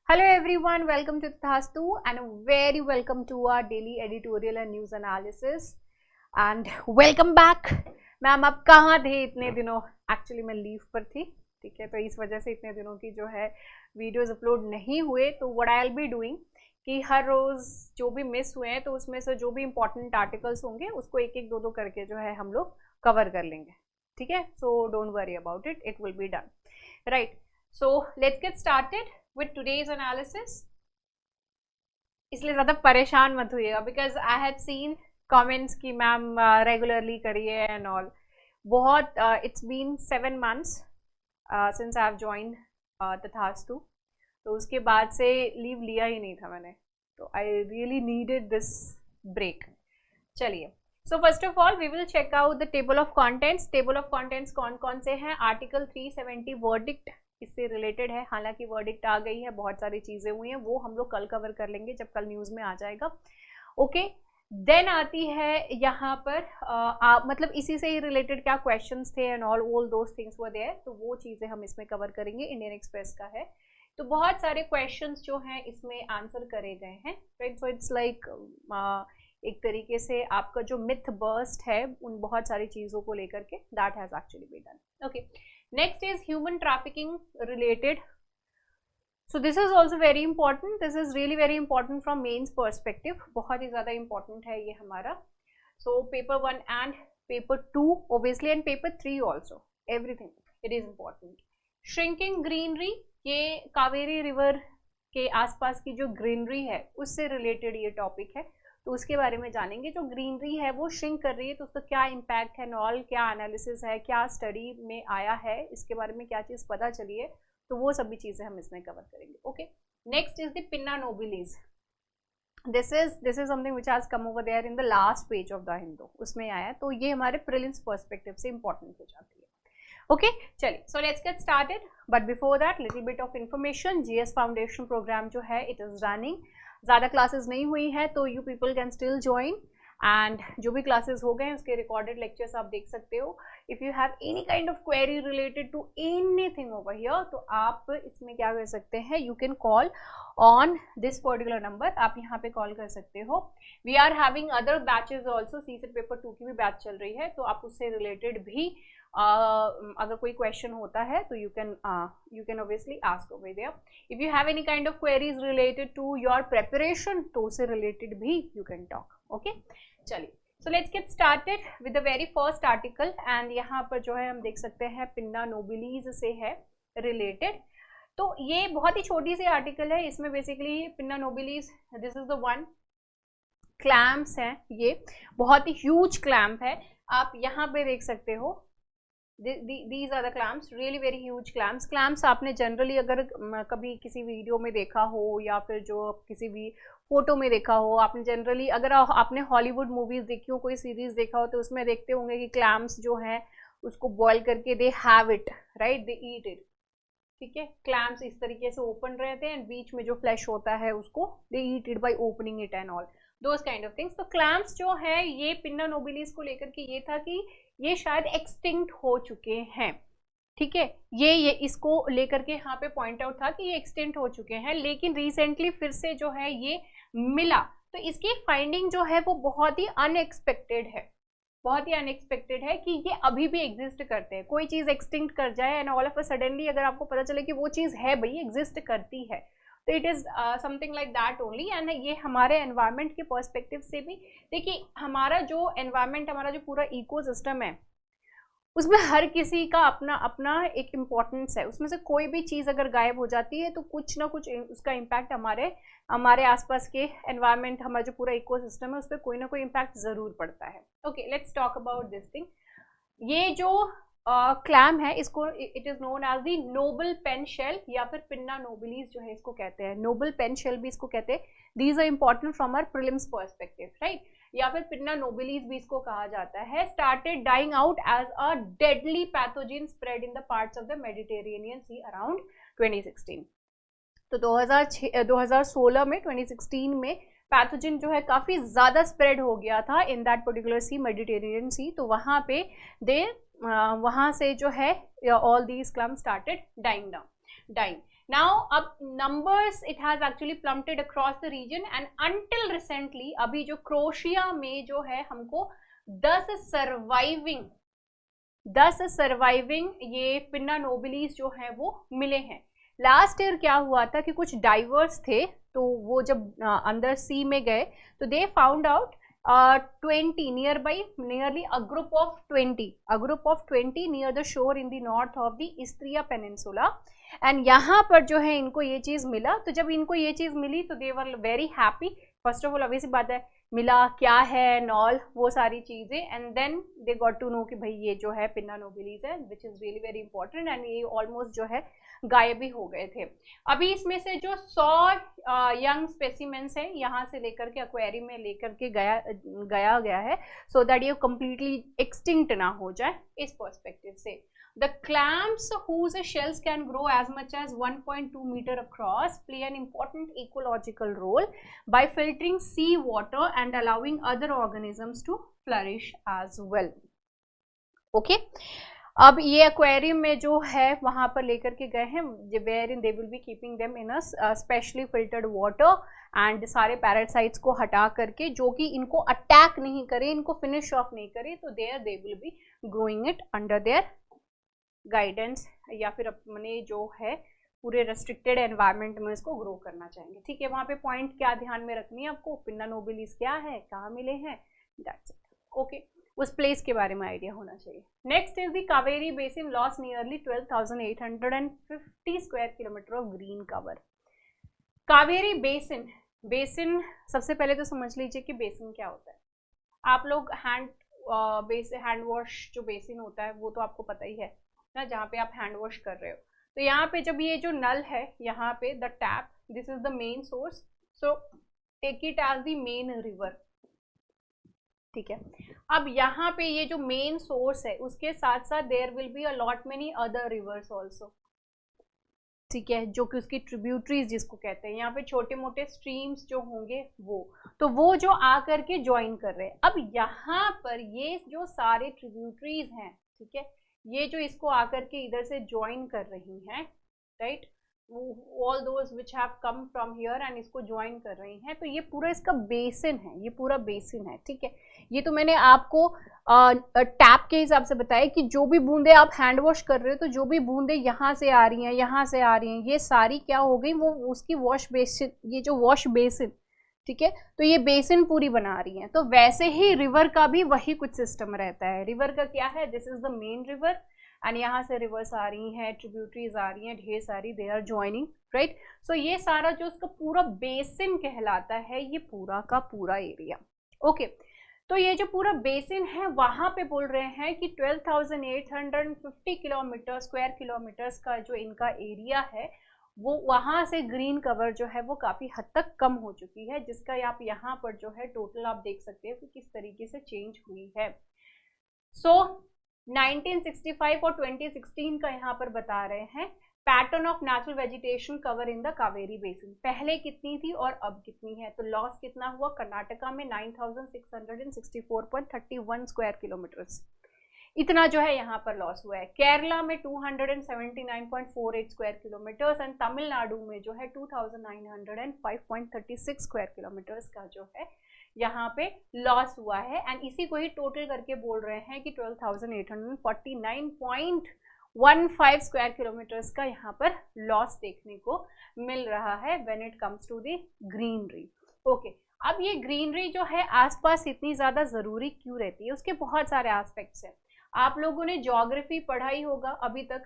Hello everyone, welcome to Thastu and a very welcome to our daily editorial and news analysis and welcome back. Ma'am आप कहाँ थे इतने दिनों? Actually मैं leave पर थी, ठीक है, तो इस वजह से इतने दिनों की जो है वीडियोस अपलोड नहीं हुए. तो what I will be doing कि हर रोज़ जो भी मिस हुए हैं तो उसमें से जो भी इंपॉर्टेंट आर्टिकल्स होंगे उसको एक एक दो करके जो है हम लोग कवर कर लेंगे, ठीक है. So don't worry about it, it will be done, right. So let's get started with today's analysis. इसलिए ज़्यादा परेशान मत हुइएगा because I had seen comments कि मैम रेगुलरली करिए and all. बहुत it's been 7 months since I have joined तथास्तु, तो उसके बाद से लीव लिया ही नहीं था मैंने, तो I really needed this break. चलिए, so first of all we will check out the table of contents. Table of contents कौन कौन से हैं? आर्टिकल 370 वर्डिक्ट इससे रिलेटेड है. हालांकि वर्डिक्ट आ गई है, बहुत सारी चीज़ें हुई हैं, वो हम लोग कल कवर कर लेंगे जब कल न्यूज़ में आ जाएगा. ओके, देन आती है यहाँ पर मतलब इसी से ही रिलेटेड क्या क्वेश्चंस थे and all those things were there, तो वो चीज़ें हम इसमें कवर करेंगे. इंडियन एक्सप्रेस का है तो बहुत सारे क्वेश्चंस जो हैं इसमें आंसर करे गए हैं, राइट. सो इट्स लाइक एक तरीके से आपका जो मिथ बर्स्ट है उन बहुत सारी चीज़ों को लेकर के, that has actually been done. Okay, next is human trafficking related. So this is also very important. This is really very important from mains perspective. बहुत ही ज़्यादा important है ये हमारा. So paper 1 and paper 2 obviously and paper 3 also. Everything it is important. Shrinking greenery, ये Kaveri river के आसपास की जो ग्रीनरी है उससे रिलेटेड ये टॉपिक है, तो उसके बारे में जानेंगे. जो ग्रीनरी है वो श्रिंक कर रही है तो उसका क्या इम्पैक्ट है, नॉल क्या एनालिसिस है, क्या स्टडी में आया है, इसके बारे में क्या चीज़ पता चली है, तो वो सभी चीज़ें हम इसमें कवर करेंगे. Okay, next is the Pinna nobilis. This is something which has come over there in the last page of the Hindu, उसमें आया, तो ये हमारे प्रीलिम्स पर्सपेक्टिव से इंपॉर्टेंट हो जाती है. ओके, चलिए, so let's get started. But before that little bit of information. GS foundation programme जो है इट इज़ रनिंग. ज़्यादा क्लासेस नहीं हुई हैं तो you people can still join, and जो भी क्लासेस हो गए उसके रिकॉर्डेड लेक्चर्स आप देख सकते हो. If you have any kind of query related to anything over here तो आप इसमें क्या कर सकते हैं, you can call on this particular number, आप यहाँ पे कॉल कर सकते हो. We are having other batches also. CSAT paper 2 की भी बैच चल रही है, तो आप उससे रिलेटेड भी अगर कोई क्वेश्चन होता है तो you can obviously ask over there. If you have any kind of queries related to your preparation तो उससे रिलेटेड भी यू कैन टॉक. ओके, चलिए, so let's get started with the very first article. And यहाँ पर जो है हम देख सकते हैं पिन्ना नोबिलिस से है रिलेटेड. तो ये बहुत ही छोटी सी आर्टिकल है. इसमें basically pinna nobilis, this is the one. Clamps हैं, ये बहुत ही ह्यूज क्लैम्प है. आप यहाँ पे देख सकते हो, these are the clamps, really very huge clamps. Clamps आपने जनरली अगर कभी किसी वीडियो में देखा हो या फिर जो किसी भी फोटो में देखा हो, आपने जनरली अगर आपने हॉलीवुड मूवीज देखी हो, कोई सीरीज देखा हो, तो उसमें देखते होंगे कि क्लैम्प्स जो हैं उसको बॉयल करके they have it, right, they eat it. ठीक है, क्लैम्प्स इस तरीके से ओपन रहते हैं एंड बीच में जो फ्लैश होता है उसको they eat it by opening it and all those kind of things. तो क्लैम्प्स जो है ये पिन्ना नोबिलिस को लेकर के ये था कि ये शायद एक्सटिंक्ट हो चुके हैं. ठीक है, ये इसको लेकर के यहाँ पे पॉइंट आउट था कि ये एक्सटिंक्ट हो चुके हैं, लेकिन रिसेंटली फिर से जो है ये मिला. तो इसकी फाइंडिंग जो है वो बहुत ही अनएक्सपेक्टेड है, बहुत ही अनएक्सपेक्टेड है कि ये अभी भी एग्जिस्ट करते हैं. कोई चीज़ एक्सटिंक्ट कर जाए and all of a suddenly अगर आपको पता चले कि वो चीज़ है भाई, एग्जिस्ट करती है, तो it is something like that only. And ये हमारे एनवायरनमेंट के पर्सपेक्टिव से भी देखिए, हमारा जो एनवायरनमेंट, हमारा जो पूरा इकोसिस्टम है उसमें हर किसी का अपना अपना एक इम्पोर्टेंस है. उसमें से कोई भी चीज़ अगर गायब हो जाती है तो कुछ ना कुछ उसका इम्पैक्ट हमारे आसपास के एनवायरनमेंट, हमारा जो पूरा इकोसिस्टम है उस पर कोई ना कोई इम्पैक्ट ज़रूर पड़ता है. Okay, let's talk about this thing. ये जो क्लैम है इसको it is known as the noble pen shell या फिर पिन्ना नोबिलिस जो है इसको कहते हैं. नोबल पेन शेल भी इसको कहते हैं. These are important from our prelims perspective, right. या फिर पिन्ना नोबिलिस भी इसको कहा जाता है. Started dying out as a deadly pathogen spread in the parts of the Mediterranean sea around 2016. तो 2016 में 2016 में पैथोजन जो है काफ़ी ज़्यादा स्प्रेड हो गया था in that particular sea, Mediterranean sea. तो वहाँ पे वहाँ से जो है all these clams started dying. Now अब numbers it has actually plummeted across the region and until recently अभी जो क्रोशिया में जो है हमको 10 सर्वाइविंग ये पिन्ना नोबिलिस जो है वो मिले हैं। लास्ट ईयर क्या हुआ था कि कुछ डाइवर्स थे, तो वो जब अंदर सी में गए तो they found out 20 nearly a group of 20 near the shore in the north of the Istria peninsula. And यहाँ पर जो है इनको ये चीज़ मिला, तो जब इनको ये चीज़ मिली तो they were very happy. First of all अभी सी बात है, मिला क्या है नॉल वो सारी चीज़ें, and then they got to know कि भाई ये जो है पिन्ना नोबिलिस है, which is really very important, and ये ऑलमोस्ट जो है गायब ही हो गए थे। अभी इसमें से जो 100 यंग स्पेसिमेंस है यहाँ से लेकर के एक्वेरियम में लेकर के गया है, सो दैट ये कंप्लीटली एक्सटिंक्ट ना हो जाए इस पर्सपेक्टिव से। The clams whose shells can grow as much as 1.2 meter across play an important ecological role by filtering sea water and allowing other organisms to flourish as well. Okay. अब ये aquarium में जो है वहाँ पर लेकर के गए हैं, wherein they will be keeping them in a specially filtered water, and सारे पैरासाइट्स को हटा करके जो कि इनको अटैक नहीं करे, इनको फिनिश ऑफ नहीं करे, तो there they will be growing it under their guidance, या फिर अपने जो है पूरे रेस्ट्रिक्टेड एनवायरनमेंट में इसको ग्रो करना चाहेंगे। ठीक है, वहाँ पे पॉइंट क्या ध्यान में रखनी है आपको, पिन्ना नोबिलिस क्या है, कहाँ मिले हैं, दैट्स इट। ओके, उस प्लेस के बारे में आइडिया होना चाहिए। Next is the Kaveri basin loss nearly 12,850 square kilometre of green cover. Kaveri basin सबसे पहले तो समझ लीजिए कि बेसिन क्या होता है। आप लोग हैंड वॉश जो बेसिन होता है वो तो आपको पता ही है ना, जहाँ पे आप हैंड वॉश कर रहे हो, तो यहाँ पे जब ये जो नल है यहाँ पे the tap, this is the main source, so take it as the main river. ठीक है, अब यहाँ पे ये जो मेन सोर्स है उसके साथ साथ there will be a lot many other rivers also. ठीक है, जो कि उसकी ट्रिब्यूटरीज जिसको कहते हैं, यहाँ पे छोटे मोटे स्ट्रीम्स जो होंगे वो जो आ करके ज्वाइन कर रहे हैं। अब यहाँ पर ये जो सारे ट्रिब्यूटरीज हैं, ठीक है, ये जो इसको आकर के इधर से ज्वाइन कर रही हैं, right, all those which have come from here and इसको ज्वाइन कर रही हैं, तो ये पूरा इसका बेसिन है, ये पूरा बेसिन है। ठीक है, ये तो मैंने आपको टैप के हिसाब से बताया कि जो भी बूंदे आप हैंड वॉश कर रहे हो, तो जो भी बूंदे यहाँ से आ रही हैं, यहाँ से आ रही हैं, ये सारी क्या हो गई, वो उसकी वॉश बेसिन, ये जो वॉश बेसिन, ठीक है, तो ये बेसिन पूरी बना रही हैं। तो वैसे ही रिवर का भी वही कुछ सिस्टम रहता है। रिवर का क्या है, this is the main river, and यहाँ से रिवर्स आ रही हैं, ट्रिब्यूटरीज आ रही हैं ढेर सारी, दे आर ज्वाइनिंग, राइट। सो ये सारा जो उसका पूरा बेसिन कहलाता है, ये पूरा का पूरा एरिया। ओके, तो ये जो पूरा बेसिन है वहाँ पे बोल रहे हैं कि 12,850 किलोमीटर स्क्वायर किलोमीटर्स का जो इनका एरिया है, वो वहाँ से ग्रीन कवर जो है वो काफ़ी हद तक कम हो चुकी है, जिसका आप यहाँ पर जो है टोटल आप देख सकते हैं कि किस तरीके से चेंज हुई है। सो 1965 और 2016 का यहाँ पर बता रहे हैं pattern of natural vegetation cover in the Kaveri basin, पहले कितनी थी और अब कितनी है। तो लॉस कितना हुआ, कर्नाटका में 9,664.31 स्क्वायर किलोमीटर्स, इतना जो है यहाँ पर लॉस हुआ है। केरला में 279.48 स्क्वायर किलोमीटर्स, एंड तमिलनाडु में जो है 2,905.36 स्क्वायर किलोमीटर्स का जो है यहाँ पे लॉस हुआ है। एंड इसी को ही टोटल करके बोल रहे हैं कि 12,849.15 स्क्वायर किलोमीटर्स का यहाँ पर लॉस देखने को मिल रहा है when it comes to the greenery. Okay, अब ये ग्रीनरी जो है आसपास इतनी ज़्यादा ज़रूरी क्यों रहती है, उसके बहुत सारे एस्पेक्ट्स हैं। आप लोगों ने ज्योग्राफी पढ़ा ही होगा अभी तक,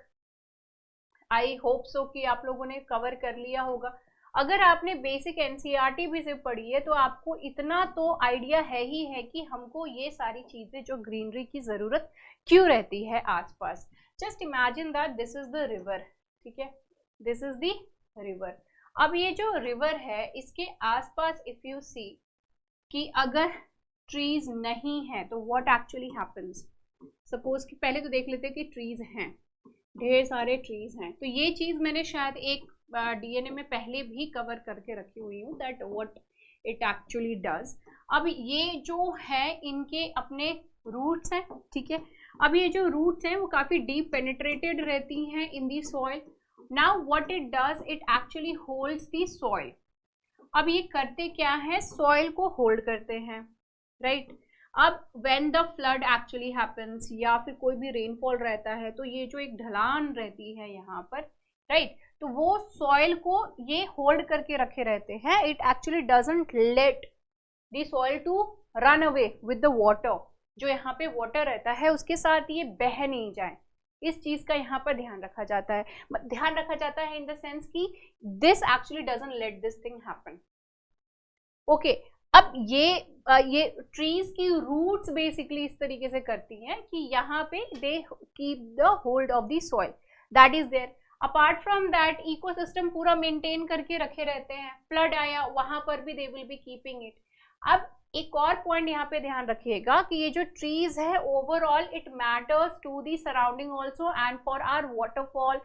आई होप सो कि आप लोगों ने कवर कर लिया होगा। अगर आपने बेसिक एनसीईआरटी भी से पढ़ी है तो आपको इतना तो आइडिया है ही है कि हमको ये सारी चीज़ें जो ग्रीनरी की ज़रूरत क्यों रहती है आसपास। Just imagine that this is the river, ठीक है, दिस इज द रिवर। अब ये जो रिवर है इसके आसपास इफ यू सी कि अगर ट्रीज नहीं है तो व्हाट एक्चुअली हैपन्स। सपोज कि पहले तो देख लेते हैं कि ट्रीज हैं, ढेर सारे ट्रीज हैं, तो ये चीज़ मैंने शायद एक डीएनए में पहले भी कवर करके रखी हुई हूँ, that what it actually does. अब ये जो है इनके अपने रूट्स हैं, ठीक है। अब ये जो रूट्स हैं वो काफ़ी डीप पेनिट्रेटेड रहती हैं in the soil, now what it does, it actually holds the soil. अब ये करते क्या है, सॉइल को होल्ड करते हैं, राइट। अब when the flood actually happens, या फिर कोई भी रेनफॉल रहता है, तो ये जो एक ढलान रहती है यहाँ पर, राइट, तो वो सॉइल को ये होल्ड करके रखे रहते हैं। It actually doesn't let the soil to run away with the water, जो यहाँ पे वाटर रहता है उसके साथ ये बह नहीं जाए, इस चीज का यहाँ पर ध्यान रखा जाता है। ध्यान रखा जाता है इन द सेंस कि this actually doesn't let this thing happen. Okay, अब ये ट्रीज की रूट्स बेसिकली इस तरीके से करती हैं कि यहाँ पे they keep the hold of the soil, that is there. Apart from that ecosystem पूरा मेंटेन करके रखे रहते हैं, फ्लड आया वहां पर भी they will be keeping it. अब एक और पॉइंट यहाँ पे ध्यान रखिएगा कि ये जो ट्रीज है overall it matters to the surrounding also and for our waterfall,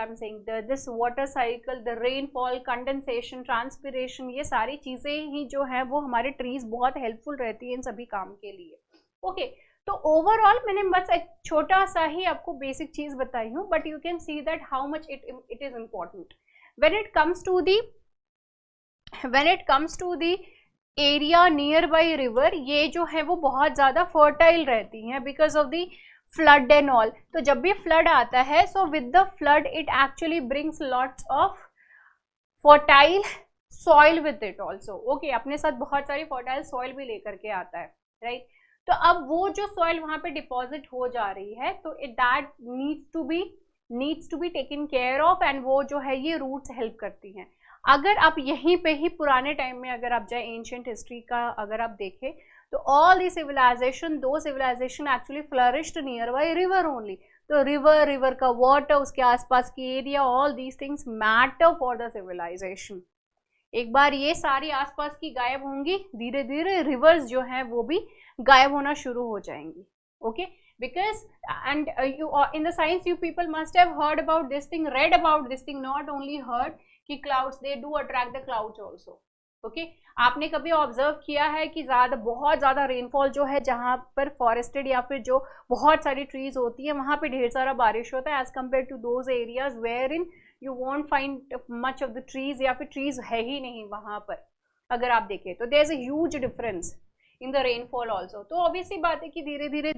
I am saying this water cycle, the rainfall, condensation, transpiration, ये सारी चीजें ही जो है वो हमारे ट्रीज बहुत हेल्पफुल रहती है इन सभी काम के लिए। ओके, तो ओवरऑल मैंने बस एक छोटा सा ही आपको बेसिक चीज बताई हूँ, but you can see that how much it is important when it comes to the area nearby river. ये जो है वो बहुत ज़्यादा फर्टाइल रहती हैं because of the flood and all. तो जब भी फ्लड आता है, so with the flood it actually brings lots of fertile soil with it also. Okay, अपने साथ बहुत सारी फर्टाइल सॉइल भी लेकर के आता है, राइट। तो अब वो जो सॉइल वहाँ पे डिपॉजिट हो जा रही है, तो it that needs to be taken care of, and वो जो है ये रूट्स हेल्प करती हैं। अगर आप यहीं पे ही पुराने टाइम में अगर आप जाए, एंशिएंट हिस्ट्री का अगर आप देखें, तो all the civilisation, though civilisation actually flourished nearby river only. तो रिवर का वाटर, उसके आसपास की area, all these things matter for the civilisation. एक बार ये सारी आसपास की गायब होंगी, धीरे धीरे रिवर्स जो है वो भी गायब होना शुरू हो जाएंगी। Okay, because and you in the science you people must have heard about this thing, read about this thing, not only heard कि clouds they do attract the clouds also। Okay, आपने कभी ऑब्जर्व किया है कि बहुत ज़्यादा rainfall जो है, जहाँ पर फॉरेस्टेड या फिर जो बहुत सारी ट्रीज होती है वहाँ पे ढेर सारा बारिश होता है, as compare to those areas where in you won't find much of the trees, या फिर ट्रीज है ही नहीं वहाँ पर। अगर आप देखें तो there is a huge difference in the rainfall also. तो ऑब्वियसली बात है कि धीरे धीरे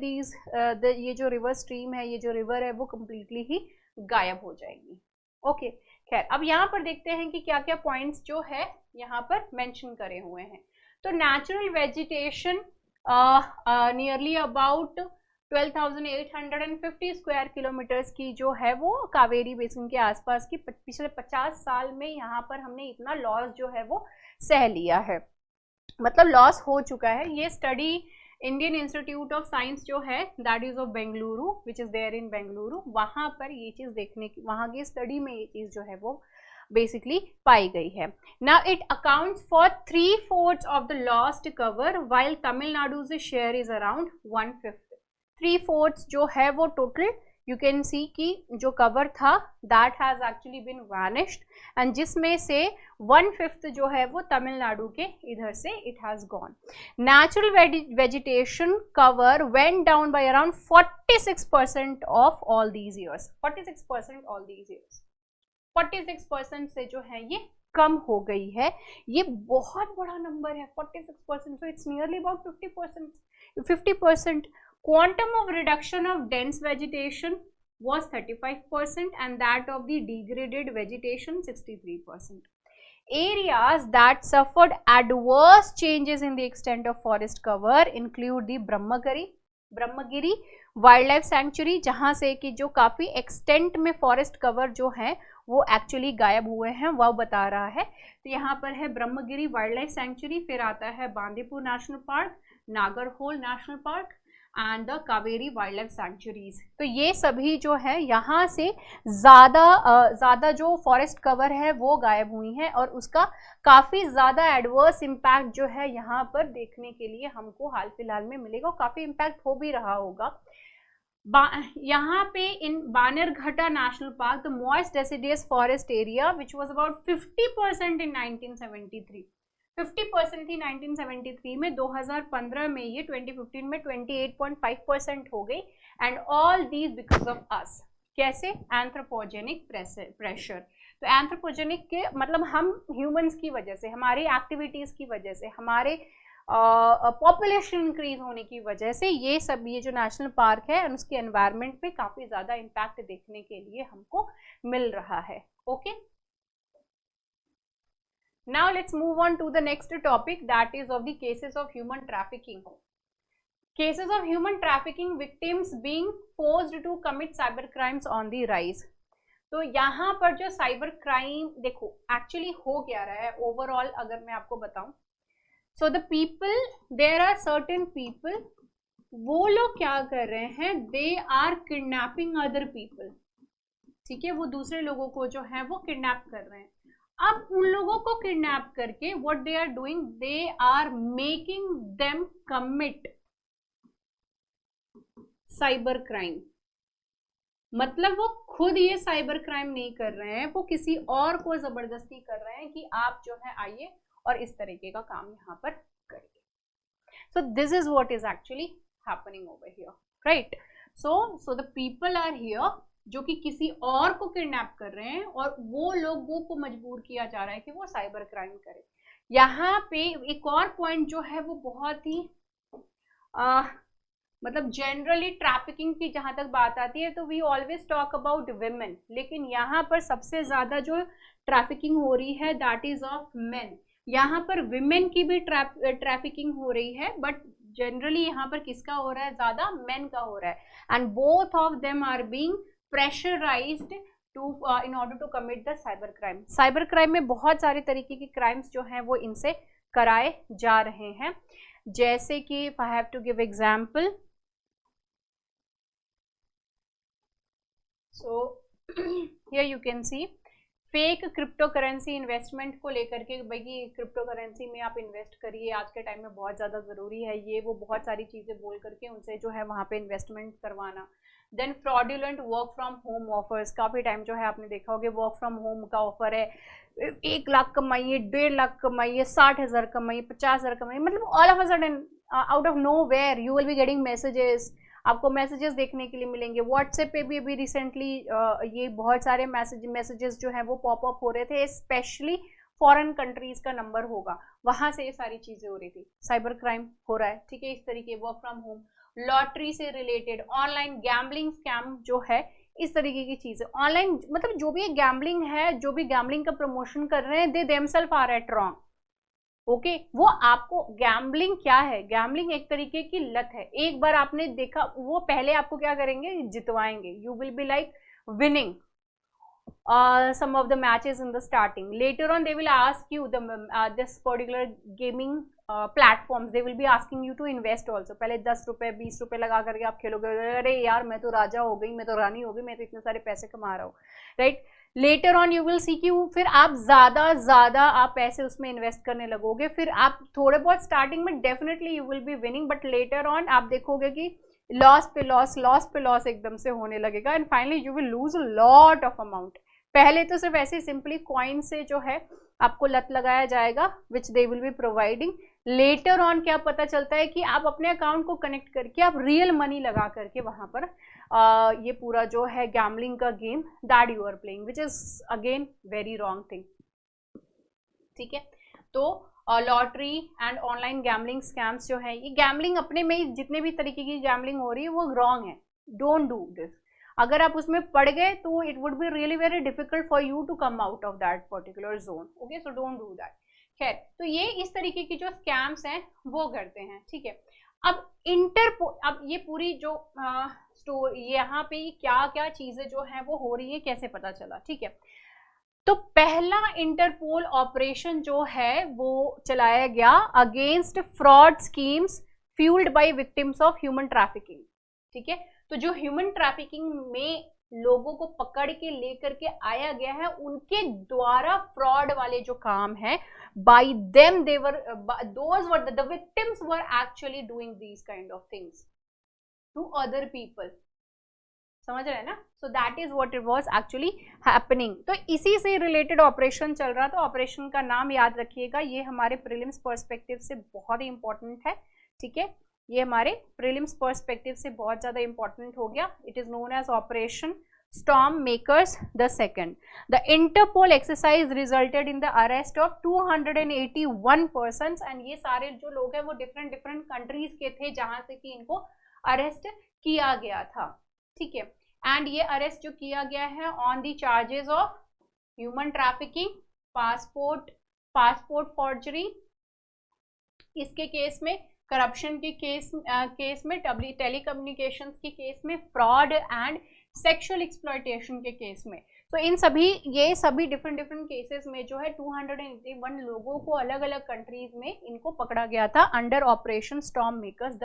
ये जो रिवर स्ट्रीम है, ये जो रिवर है वो कम्प्लीटली ही गायब हो जाएगी। ओके, खैर अब यहाँ पर देखते हैं कि क्या क्या पॉइंट्स जो है यहाँ पर मेंशन करे हुए हैं। तो natural vegetation nearly about 12,850 square kilometres की जो है वो कावेरी बेसिन के आसपास की पिछले 50 साल में यहाँ पर हमने इतना लॉस जो है वो सह लिया है, मतलब लॉस हो चुका है। ये study Indian Institute of Science जो है that is of Bengaluru, which is there in Bengaluru, वहाँ पर ये चीज़ देखने की, वहाँ की स्टडी में ये चीज़ जो है वो बेसिकली पाई गई है। Now it accounts for 3/4 of the lost cover, while Tamil Nadu से शेयर इज अराउंड 1/5। 3/4 जो है वो टोटल यू कैन सी कि जो कवर था that has actually been vanished, and जिसमें से 1/5 जो है वो तमिलनाडु के इधर से it has gone. Natural vegetation cover went down by around 46% of all these years. 46% all these years, 46% से जो है ये कम हो गई है। ये बहुत बड़ा नंबर है 46%, so it's nearly about 50%। Quantum of reduction of dense vegetation was 35% and that of the degraded vegetation 63%. Areas that suffered adverse changes in the extent of forest cover include the Brahmagiri wild life sanctuary, जहाँ से कि जो काफ़ी extent में forest cover जो है वो actually गायब हुए हैं, वह बता रहा है। तो यहाँ पर है ब्रह्मगिरी वाइल्ड लाइफ सेंचुरी, फिर आता है Bandipur national park, Nagarhole national park and the Kaveri wild life sanctuaries. तो ये सभी जो है यहाँ से ज़्यादा जो फॉरेस्ट कवर है वो गायब हुई हैं, और उसका काफ़ी ज़्यादा एडवर्स इम्पैक्ट जो है यहाँ पर देखने के लिए हमको हाल फिलहाल में मिलेगा, और काफ़ी इम्पैक्ट हो भी रहा होगा। यहाँ पे in Bannerghatta National Park the moist deciduous forest area which was about 50% in 1973, 50% थी 1973 में, 2015 में ये 2015 में 28.5% हो गई, and all these because of us. कैसे? Anthropogenic pressure. तो एंथ्रोपोजेनिक के मतलब हम ह्यूमंस की वजह से, हमारी एक्टिविटीज की वजह से, हमारे पॉपुलेशन इंक्रीज होने की वजह से ये सब, ये जो नेशनल पार्क है उसके एनवायरनमेंट पे काफी ज्यादा इम्पैक्ट देखने के लिए हमको मिल रहा है। Okay, now let's move on to the next topic, that is of the cases of human trafficking. Cases of human trafficking victims being forced to commit cyber crimes on the rise. तो यहाँ पर जो cyber crime, देखो actually हो क्या रहा है overall अगर मैं आपको बताऊं, so the people, there are certain people, वो लोग क्या कर रहे हैं, they are kidnapping other people, ठीक है, वो दूसरे लोगों को जो है वो किडनैप कर रहे हैं। अब उन लोगों को किडनैप करके what they are doing, they are making them commit cyber crime. मतलब वो खुद ये साइबर क्राइम नहीं कर रहे हैं, वो किसी और को जबरदस्ती कर रहे हैं कि आप जो है आइए और इस तरीके का काम यहाँ पर करिए। So this is what is actually happening over here, right. So the people are here जो कि किसी और को किडनैप कर रहे हैं और वो लोगों को मजबूर किया जा रहा है कि वो साइबर क्राइम करें। यहाँ पे एक और पॉइंट जो है वो बहुत ही मतलब जनरली ट्रैफिकिंग की जहां तक बात आती है तो we always talk about women, लेकिन यहाँ पर सबसे ज्यादा जो ट्रैफिकिंग हो रही है दैट इज ऑफ मेन। यहाँ पर विमेन की भी ट्रैफिकिंग हो रही है, बट जनरली यहाँ पर किसका हो रहा है, ज्यादा मेन का हो रहा है, and both of them are being pressurised to in order to commit the cyber crime. Cyber crime में बहुत सारे तरीके के क्राइम्स जो हैं वो इनसे कराए जा रहे हैं, जैसे कि if I have to give example, so here you can see fake crypto currency investment को लेकर के, भाई कि क्रिप्टो करेंसी में आप इन्वेस्ट करिए, आज के टाइम में बहुत ज़्यादा ज़रूरी है, ये वो बहुत सारी चीज़ें बोल करके उनसे जो है वहाँ पे इन्वेस्टमेंट करवाना। Then fraudulent work from home offers, काफ़ी टाइम जो है आपने देखा होगा वर्क फ्रॉम होम का ऑफर है, 1 लाख कमाइए, 1.5 लाख कमाइए, 60,000 कमाइए, 50,000 कमाइए, मतलब all of a sudden out of nowhere you will be getting messages, आपको मैसेजेस देखने के लिए मिलेंगे। व्हाट्सएप पे भी अभी रिसेंटली ये बहुत सारे मैसेजेस जो हैं वो पॉप अप हो रहे थे, स्पेशली फॉरेन कंट्रीज का नंबर होगा, वहां से ये सारी चीजें हो रही थी, साइबर क्राइम हो रहा है, ठीक है। इस तरीके वर्क फ्रॉम होम, लॉटरी से रिलेटेड, ऑनलाइन गैम्बलिंग स्कैम जो है, इस तरीके की चीजें ऑनलाइन, मतलब जो भी गैम्बलिंग है, जो भी गैम्बलिंग का प्रमोशन कर रहे हैं, they themselves are at wrong. Okay, वो आपको गैम्बलिंग क्या है, गैम्बलिंग एक तरीके की लत है, एक बार आपने देखा, वो पहले आपको क्या करेंगे, जितवाएंगे, you will be like winning some of the matches in the starting, later on they will ask you this particular gaming platforms, they will be asking you to invest also। पहले 10 रुपए 20 रुपए लगा करके आप खेलोगे, अरे यार मैं तो राजा हो गई, मैं तो रानी हो गई, मैं तो इतने सारे पैसे कमा रहा हूँ, right. Later on you will see कि फिर आप ज्यादा आप पैसे उसमें इन्वेस्ट करने लगोगे, फिर आप थोड़े बहुत स्टार्टिंग में definitely you will be winning, but later on आप देखोगे कि लॉस पे लॉस एकदम से होने लगेगा, and finally you will lose a lot of amount. पहले तो सिर्फ ऐसे सिंपली कॉइन से जो है आपको लत लगाया जाएगा, which they will be providing. Later on क्या पता चलता है कि आप अपने अकाउंट को कनेक्ट करके आप रियल मनी लगा करके वहां पर ये पूरा जो है गैम्बलिंग का game that you are playing, which is again very wrong thing, ठीक है। तो lottery and online gambling scams जो है, ये गैम्बलिंग अपने में ही जितने भी तरीके की गैम्बलिंग हो रही है वो रॉन्ग है, डोंट डू दिस। अगर आप उसमें पड़ गए तो it would be really very difficult for you to come out of that particular zone, okay, so don't do that. खैर, तो ये इस तरीके की जो स्कैम्स हैं वो करते हैं, ठीक है। अब ये पूरी जो स्टोरी यहाँ पे क्या क्या चीजें जो है वो हो रही है, कैसे पता चला, ठीक है। तो पहला इंटरपोल ऑपरेशन जो है वो चलाया गया against fraud schemes fuelled by victims of human trafficking, ठीक है। तो जो ह्यूमन ट्रैफिकिंग में लोगों को पकड़ के लेकर के आया गया है, उनके द्वारा फ्रॉड वाले जो काम है, by them they were those were the victims were actually doing these kind of things to other people, समझ रहे हैं ना। सो that is what it was actually happening. तो इसी से रिलेटेड ऑपरेशन चल रहा था, ऑपरेशन का नाम याद रखिएगा, ये हमारे प्रीलिम्स पर्सपेक्टिव से बहुत ही इंपॉर्टेंट है, ठीक है। ये हमारे प्रीलिम्स पर्सपेक्टिव से बहुत ज्यादा इंपॉर्टेंट हो गया। It is known as operation Storm Makers II. The Interpol exercise resulted in the arrest of 281 persons and ये सारे जो लोग हैं वो डिफरेंट कंट्रीज के थे जहां से कि इनको अरेस्ट किया गया था, ठीक है। एंड ये अरेस्ट जो किया गया है on the charges of human trafficking, passport forgery, इसके केस में, करप्शन के केस में, टेलीकम्युनिकेशंस के केस में, फ्रॉड एंड सेक्सुअल एक्सप्लॉयटेशन के केस में। तो इन ये सभी डिफरेंट केसेस में जो है 281 लोगों को अलग अलग कंट्रीज में इनको पकड़ा गया था under operation storm makers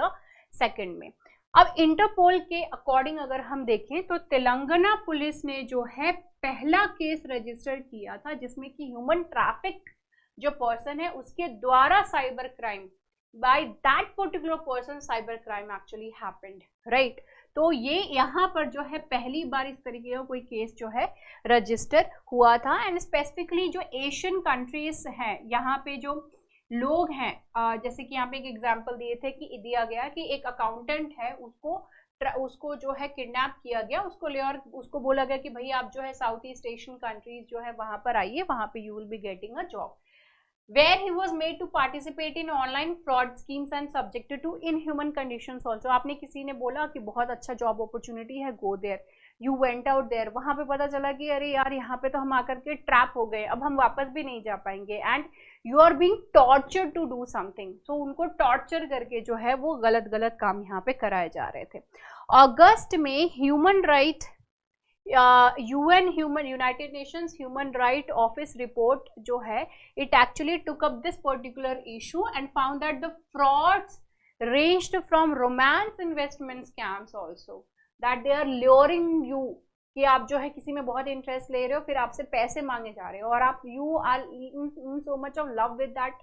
II में। अब इंटरपोल के अकॉर्डिंग अगर हम देखें तो तेलंगाना पुलिस ने जो है पहला केस रजिस्टर किया था जिसमें कि ह्यूमन ट्रैफिक जो पर्सन है उसके द्वारा cyber crime, by that particular person cyber crime actually happened, right. तो ये यहाँ पर जो है पहली बार इस तरीके का कोई केस जो है रजिस्टर हुआ था। एंड स्पेसिफिकली जो एशियन कंट्रीज हैं यहाँ पे जो लोग हैं, जैसे कि यहाँ पे एक एग्जांपल दिए थे कि दिया गया कि एक अकाउंटेंट है, उसको जो है किडनैप किया गया, उसको ले और उसको बोला गया कि भाई आप जो है साउथ ईस्ट एशियन कंट्रीज जो है वहां पर आइए, वहां पे you will be getting a job, where he was made to participate in online fraud schemes and subjected to inhuman conditions also। आपने किसी ने बोला कि बहुत अच्छा जॉब अपॉर्चुनिटी है, go there, you went out there, वहां पे पता चला कि अरे यार यहाँ पे तो हम आकर के ट्रैप हो गए, अब हम वापस भी नहीं जा पाएंगे, and you are being tortured to do something. So उनको टॉर्चर करके जो है वो गलत काम यहाँ पे कराए जा रहे थे। अगस्त में human right United Nations human right office report जो है it actually took up this particular issue and found that the frauds ranged from romance investment scams also, that they are luring you कि आप जो है किसी में बहुत interest ले रहे हो, फिर आपसे पैसे मांगे जा रहे हो और आप you are in so much of love with that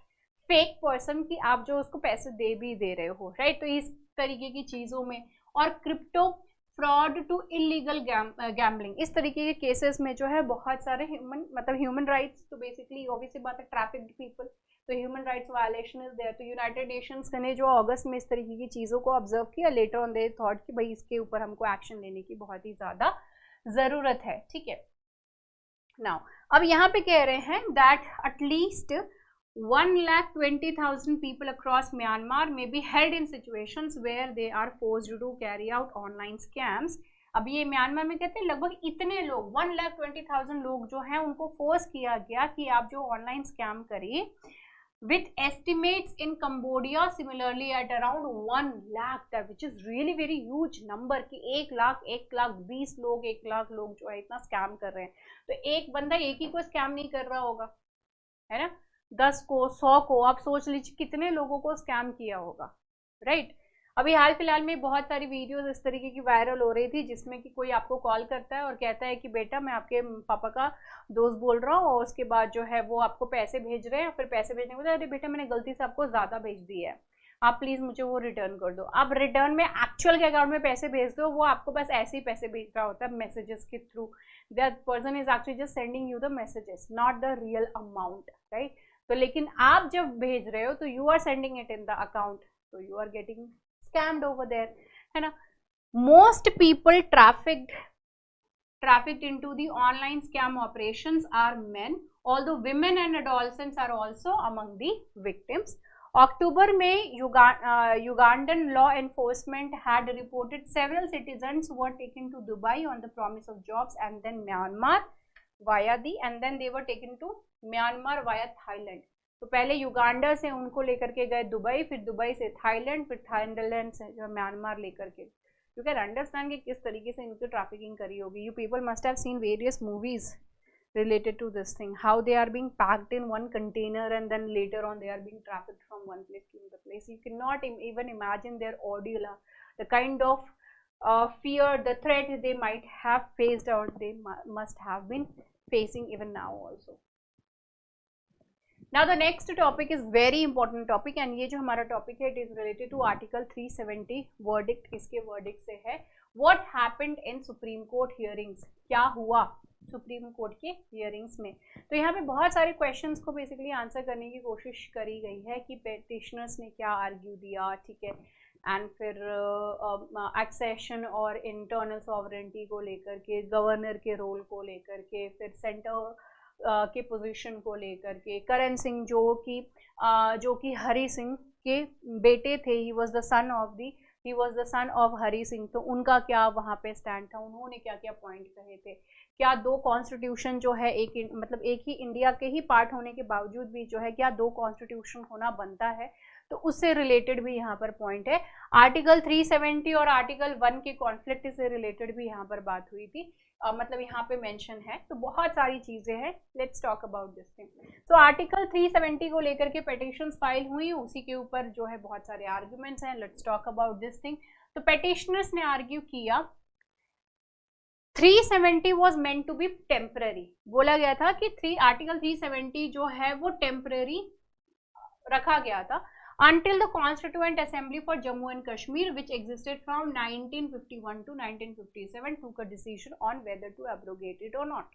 fake person कि आप जो उसको पैसे दे भी दे रहे हो, राइट। तो इस तरीके की चीजों में, और crypto fraud to illegal gambling, इस तरीके के केसेस में जो है बहुत सारे ह्यूमन राइट्स, तो बेसिकली ऑब्वियसली बात है ट्रैफिक्ड पीपल, तो human rights violation is there. तो यूनाइटेड नेशंस ने जो अगस्त में इस तरीके की चीज़ों को ऑब्जर्व किया, लेटर ऑन दे थॉट कि भाई इसके ऊपर हमको एक्शन लेने की बहुत ही ज़्यादा ज़रूरत है, ठीक है। नाउ अब यहाँ पे कह रहे हैं that at least 1,20,000 people across Myanmar may be held in situations where they are forced to carry out online scams। अब ये म्यांमार में कहते हैं लगभग इतने लोग 1,20,000 लोग जो हैं उनको फोर्स किया गया कि आप जो ऑनलाइन स्कैम करिए, with estimates in Cambodia similarly at around 1 lakh, that which is really very huge number कि 1 लाख 20 लोग 1 लाख लोग जो है इतना स्कैम कर रहे हैं। तो एक बंदा एक ही को स्कैम नहीं कर रहा होगा, है ना, 10 को 100 को, आप सोच लीजिए कितने लोगों को स्कैम किया होगा, राइट। अभी हाल फिलहाल में बहुत सारी वीडियोस इस तरीके की वायरल हो रही थी जिसमें कि कोई आपको कॉल करता है और कहता है कि बेटा मैं आपके पापा का दोस्त बोल रहा हूँ, और उसके बाद जो है वो आपको पैसे भेज रहे हैं, फिर पैसे भेजने के बाद अरे बेटा मैंने गलती से आपको ज़्यादा भेज दिया है, आप प्लीज़ मुझे वो रिटर्न कर दो। आप रिटर्न में एक्चुअल के अकाउंट में पैसे भेज दो, वो आपको बस ऐसे ही पैसे भेज रहा होता है मैसेजेस के through, that person is actually just sending you the messages, not the real amount, right. तो लेकिन आप जब भेज रहे हो तो you are sending it in the account, तो you are getting scammed over there, है ना। Most people trafficked into the online scam operations are men, although women and adolescents are also among the victims। अक्टूबर में Ugandan law enforcement had reported several citizens were taken to Dubai on the promise of jobs and then Myanmar via they were taken to Myanmar via Thailand। तो पहले Uganda से उनको लेकर के गए Dubai, फिर Dubai से थाईलैंड, फिर थाईलैंड से जो म्यांमार लेकर के। यू कैन अंडरस्टैंड कि किस तरीके से इनकी ट्रैफिकिंग करी होगी। You people must have seen various movies related to this thing, how they are being packed in one container and then later on they are being trafficked from one place to another place। You cannot even imagine their ordeal, the kind of fear, the threat they might have faced or they must have been facing even now also। Now the next topic is very important topic and ये जो हमारा topic है it is related to article 370 verdict। किसके verdict से है? What happened in Supreme Court hearings, क्या हुआ supreme court के हियरिंग्स में। तो यहाँ पे बहुत सारे क्वेश्चंस को बेसिकली आंसर करने की कोशिश करी गई है कि पेटिशनर्स ने क्या आर्ग्यू दिया, ठीक है, एंड फिर एक्सेशन और इंटरनल सॉवरेंटी को लेकर के, गवर्नर के रोल को लेकर के, फिर सेंटर के पोजीशन को लेकर के, करण सिंह जो कि हरि सिंह के बेटे थे, he was the son of Hari Singh, तो उनका क्या वहाँ पे स्टैंड था, उन्होंने क्या क्या पॉइंट कहे थे, क्या दो कॉन्स्टिट्यूशन जो है मतलब एक ही इंडिया के ही पार्ट होने के बावजूद भी जो है क्या दो कॉन्स्टिट्यूशन होना बनता है, तो उससे रिलेटेड भी यहाँ पर पॉइंट है। आर्टिकल 370 और आर्टिकल 1 के कॉन्फ्लिक्ट से रिलेटेड भी यहाँ पर बात हुई थी, मतलब यहाँ पे मेंशन है, तो बहुत सारी चीजें हैं। Let's talk about this thing. तो आर्टिकल 370 को लेकर के पिटिशंस फाइल हुई, उसी के ऊपर जो है बहुत सारे आर्ग्यूमेंट्स हैं। Let's talk about this thing. तो पिटिशनर्स ने आर्ग्यू किया 370 was meant to be temporary, बोला गया था कि आर्टिकल 370 जो है वो टेम्पररी रखा गया था until the Constituent Assembly for Jammu and Kashmir, which existed from 1951 to 1957, took a decision on whether to abrogate it or not.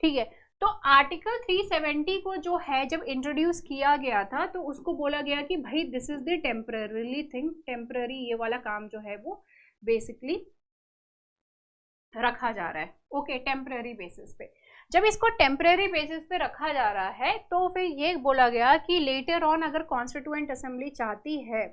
ठीक है, तो आर्टिकल 370 को जो है जब इंट्रोड्यूस किया गया था तो उसको बोला गया कि भाई this is the temporary thing, temporary ये वाला काम जो है वो बेसिकली रखा जा रहा है। ओके, टेम्पररी बेसिस पे। जब इसको टेम्परेरी बेसिस पे रखा जा रहा है तो फिर ये बोला गया कि लेटर ऑन अगर कॉन्स्टिट्यूएंट असेंबली चाहती है,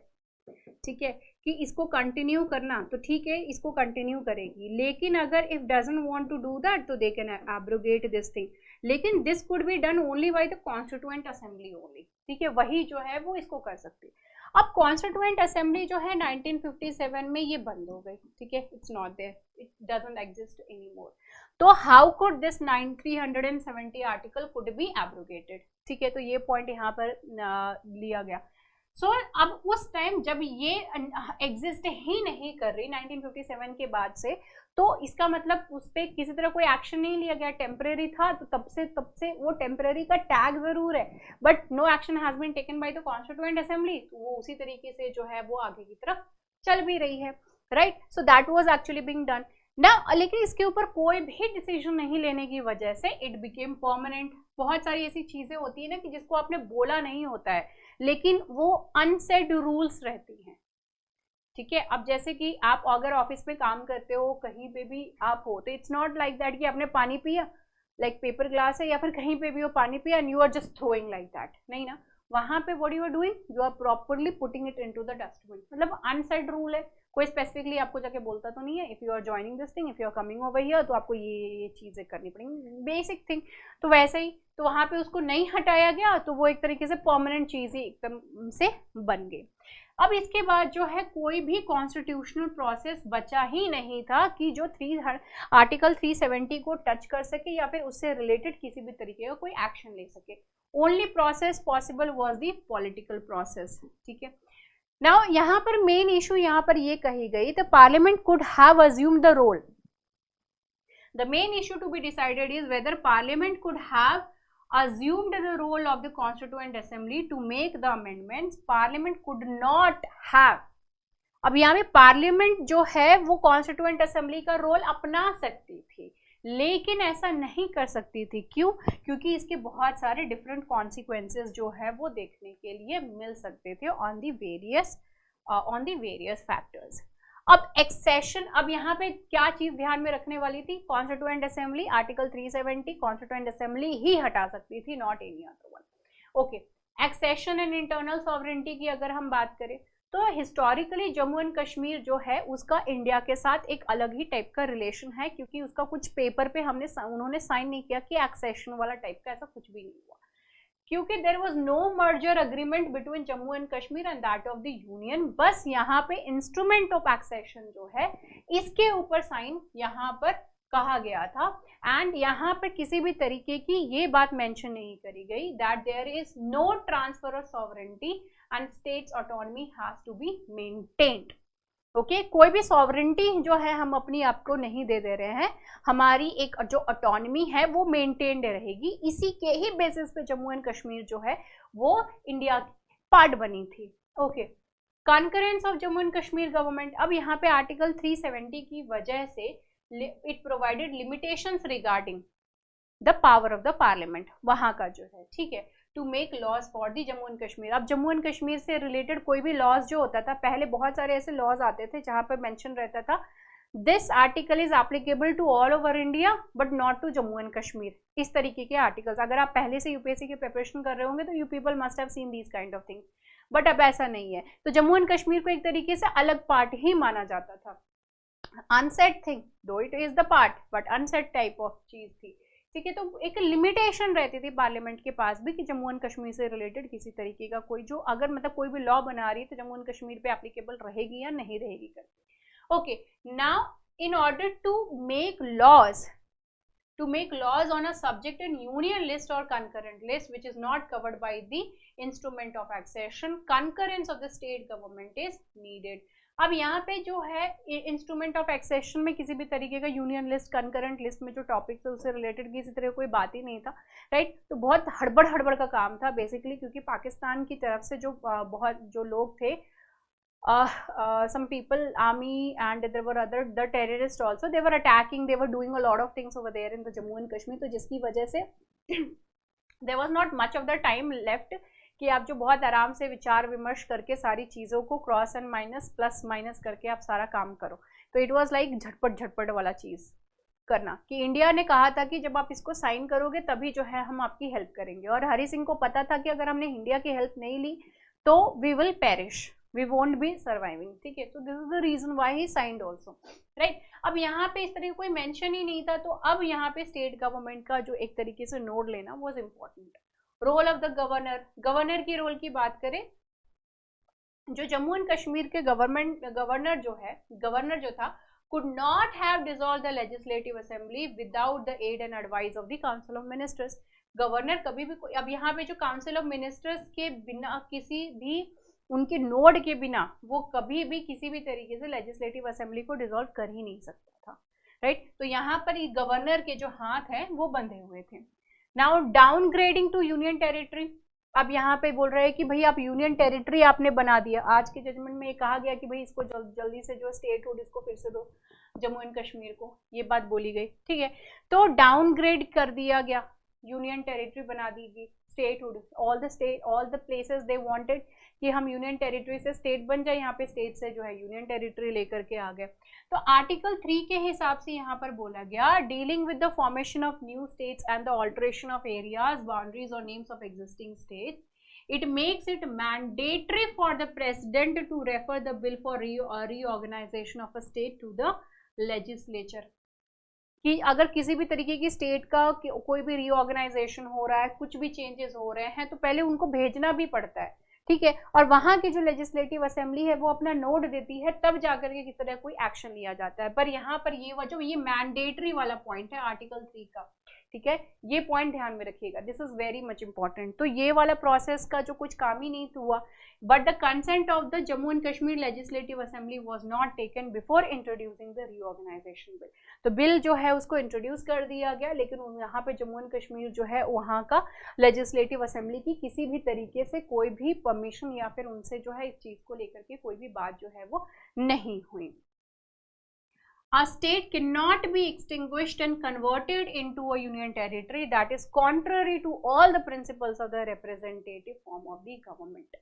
ठीक है, कि इसको कंटिन्यू करना, तो ठीक है इसको कंटिन्यू करेगी, लेकिन अगर if doesn't want to do that तो they can abrogate this thing, लेकिन this could be done only by the constituent assembly only, ठीक है, वही जो है वो इसको कर सकती है। अब कॉन्स्टिट्यूएंट असेंबली जो है 1957 में ये बंद हो गई, ठीक है, it's not there, it doesn't exist any more. तो how could this 370 article could be abrogated, ठीक है, तो ये पॉइंट यहाँ पर लिया गया। सो अब उस टाइम जब ये एग्जिस्ट ही नहीं कर रही 1957 के बाद से, तो इसका मतलब उस पर किसी तरह कोई एक्शन नहीं लिया गया, टेम्परेरी था, तो तब से वो टेम्परेरी का टैग जरूर है, but no action has been taken by the constituent assembly, तो वो उसी तरीके से जो है वो आगे की तरफ चल भी रही है, right. So that was actually being done ना, लेकिन इसके ऊपर कोई भी डिसीजन नहीं लेने की वजह से इट बिकेम परमानेंट। बहुत सारी ऐसी चीजें होती है ना कि जिसको आपने बोला नहीं होता है, लेकिन वो अनसेड रूल्स रहती हैं, ठीक है। अब जैसे कि आप अगर ऑफिस में काम करते हो, कहीं पे भी आप हो, तो इट्स नॉट लाइक दैट कि आपने पानी पिया, लाइक पेपर ग्लास है या फिर कहीं पे भी हो पानी पिया and you are just throwing like that, नहीं ना, वहां पे what you are doing, you are properly putting it into the dustbin, मतलब अनसेड रूल है, कोई स्पेसिफिकली आपको जाके बोलता तो नहीं है if you are joining this thing, if you are coming over here, तो आपको ये चीजें करनी पड़ेंगी, बेसिक थिंग। तो वैसे ही तो वहां पे उसको नहीं हटाया गया, तो वो एक तरीके से परमानेंट चीज ही एकदम से बन गई। अब इसके बाद जो है कोई भी कॉन्स्टिट्यूशनल प्रोसेस बचा ही नहीं था कि जो आर्टिकल 370 को टच कर सके या फिर उससे रिलेटेड किसी भी तरीके का कोई एक्शन ले सके। Only process possible was the political process, ठीक है। नाउ यहाँ पर मेन इशू यहाँ पर ये कही गई, the parliament could have assumed the role, the main issue to be decided is whether parliament could have assumed the role of the constituent assembly to make the amendments. Parliament could not have, अब यहाँ पे parliament जो है वो constituent assembly का role अपना सकती थी, लेकिन ऐसा नहीं कर सकती थी। क्यों? क्योंकि इसके बहुत सारे डिफरेंट कॉन्सिक्वेंसेस जो है वो देखने के लिए मिल सकते थे ऑन द वेरियस फैक्टर्स। अब एक्सेशन, अब यहाँ पे क्या चीज ध्यान में रखने वाली थी, constituent assembly article 370 constituent assembly ही हटा सकती थी, not any other one. Okay, accession and internal sovereignty की अगर हम बात करें तो हिस्टोरिकली जम्मू एंड कश्मीर जो है उसका इंडिया के साथ एक अलग ही टाइप का रिलेशन है, क्योंकि उसका कुछ पेपर पे उन्होंने साइन नहीं किया कि एक्सेशन वाला टाइप का, ऐसा कुछ भी नहीं हुआ, क्योंकि there was no merger agreement between Jammu and Kashmir and that of the union. बस यहाँ पे इंस्ट्रूमेंट ऑफ एक्सेशन जो है इसके ऊपर साइन यहाँ पर कहा गया था, एंड यहाँ पर किसी भी तरीके की ये बात मेंशन नहीं करी गई that there is no transfer of sovereignty and state's autonomy has to be maintained. Okay, कोई भी सॉवरेंटी जो है हम अपनी आपको नहीं दे रहे हैं, हमारी एक जो ऑटोनॉमी है वो मेंटेन्ड रहेगी। इसी के ही बेसिस पे जम्मू एंड कश्मीर जो है वो इंडिया की पार्ट बनी थी। Okay, concurrence of Jammu and Kashmir government, अब यहाँ पे आर्टिकल 370 की वजह से it provided limitations regarding the power of the parliament, वहां का जो है, ठीक है। To make laws for the Jammu and Kashmir. अब जम्मू एंड कश्मीर से रिलेटेड कोई भी लॉज जो होता था, पहले बहुत सारे ऐसे लॉज आते थे जहां पर मेंशन रहता था this article is applicable to all over India but not to Jammu and Kashmir. इस तरीके के आर्टिकल्स, अगर आप पहले से यूपीएससी की प्रिपरेशन कर रहे होंगे तो you people must have seen these kind of things, but अब ऐसा नहीं है। तो जम्मू एंड कश्मीर को एक तरीके से अलग पार्ट ही माना जाता था, unsaid thing, though it is the part but unsaid type of चीज थी, ठीक है। तो एक लिमिटेशन रहती थी पार्लियामेंट के पास भी कि जम्मू एंड कश्मीर से रिलेटेड किसी तरीके का कोई जो अगर मतलब कोई भी लॉ बना रही है तो जम्मू एंड कश्मीर पे एप्लीकेबल रहेगी या नहीं रहेगी करके। Okay, now in order to make laws on a subject in union list or concurrent list which is not covered by the instrument of accession, concurrence of the state government is needed। अब यहाँ पे जो है instrument of accession में किसी भी तरीके का यूनियन लिस्ट, कंकरेंट लिस्ट में जो टॉपिक्स है उससे रिलेटेड किसी तरह कोई बात ही नहीं था, राइट। तो बहुत हड़बड़ का काम था बेसिकली, क्योंकि पाकिस्तान की तरफ से जो बहुत जो लोग थे, some people, army and there were other the terrorists also, they were attacking, they were doing a lot of things over there in the Jammu and Kashmir। तो जिसकी वजह से there was not much of the time left कि आप जो बहुत आराम से विचार विमर्श करके सारी चीज़ों को cross and minus plus minus करके आप सारा काम करो। तो इट वाज लाइक झटपट वाला चीज़ करना कि इंडिया ने कहा था कि जब आप इसको साइन करोगे तभी जो है हम आपकी हेल्प करेंगे, और हरी सिंह को पता था कि अगर हमने इंडिया की हेल्प नहीं ली तो we will perish, we won't be surviving, ठीक है। तो this is the reason why he signed also, right। अब यहाँ पे इस तरह कोई मेंशन ही नहीं था, तो अब यहाँ पे स्टेट गवर्नमेंट का जो एक तरीके से नोट लेना was important। Role of the governor की रोल की बात करें, जो जम्मू एंड कश्मीर के गवर्नर जो था could not have dissolved the legislative assembly without the aid and advice of the council of ministers। Governor कभी भी अब यहाँ पे जो काउंसिल ऑफ मिनिस्टर्स के बिना किसी भी उनके नोड के बिना वो कभी भी किसी भी तरीके से लेजिस्लेटिव असेंबली को डिसॉल्व कर ही नहीं सकता था, राइट। तो यहाँ पर गवर्नर के जो हाथ हैं वो बंधे हुए थे। Now downgrading to union territory, अब यहाँ पे बोल रहे हैं कि भाई आप यूनियन टेरिटरी आपने बना दिया। आज के जजमेंट में ये कहा गया कि भाई इसको जल्दी से जो स्टेटहुड इसको फिर से दो जम्मू एंड कश्मीर को, ये बात बोली गई, ठीक है। तो डाउनग्रेड कर दिया गया, यूनियन टेरिटरी बना दी गई, statehood, all the places they wanted कि हम यूनियन टेरिटरी से स्टेट बन जाए, यहाँ पे स्टेट से जो है यूनियन टेरिटरी लेकर के आ गए। तो आर्टिकल 3 के हिसाब से यहाँ पर बोला गया, dealing with the formation of new states and the alteration of areas, boundaries और names of existing states, it makes it mandatory for the president to refer the bill for reorganization of a state to the legislature। कि अगर किसी भी तरीके की state का कोई भी रीऑर्गेनाइजेशन हो रहा है, कुछ भी चेंजेस हो रहे हैं, तो पहले उनको भेजना भी पड़ता है, ठीक है। और वहां की जो लेजिस्लेटिव असेंबली है वो अपना नोट देती है, तब जाकर के किस तरह कोई एक्शन लिया जाता है। पर यहाँ पर ये मैंडेटरी वाला पॉइंट है आर्टिकल 3 का, ठीक है, ये पॉइंट ध्यान में रखिएगा, this is very much important. तो ये वाला प्रोसेस का जो कुछ काम ही नहीं हुआ, but the consent of the Jammu and Kashmir legislative assembly was not taken before introducing the reorganisation bill. तो बिल जो है उसको इंट्रोड्यूस कर दिया गया, लेकिन यहाँ पे जम्मू एंड कश्मीर जो है वहाँ का लेजिस्लेटिव असेंबली की किसी भी तरीके से कोई भी परमिशन या फिर उनसे जो है इस चीज को लेकर के कोई भी बात जो है वो नहीं हुई। A state cannot be extinguished and converted into a union territory, that is contrary to all the principles of the representative form of the government।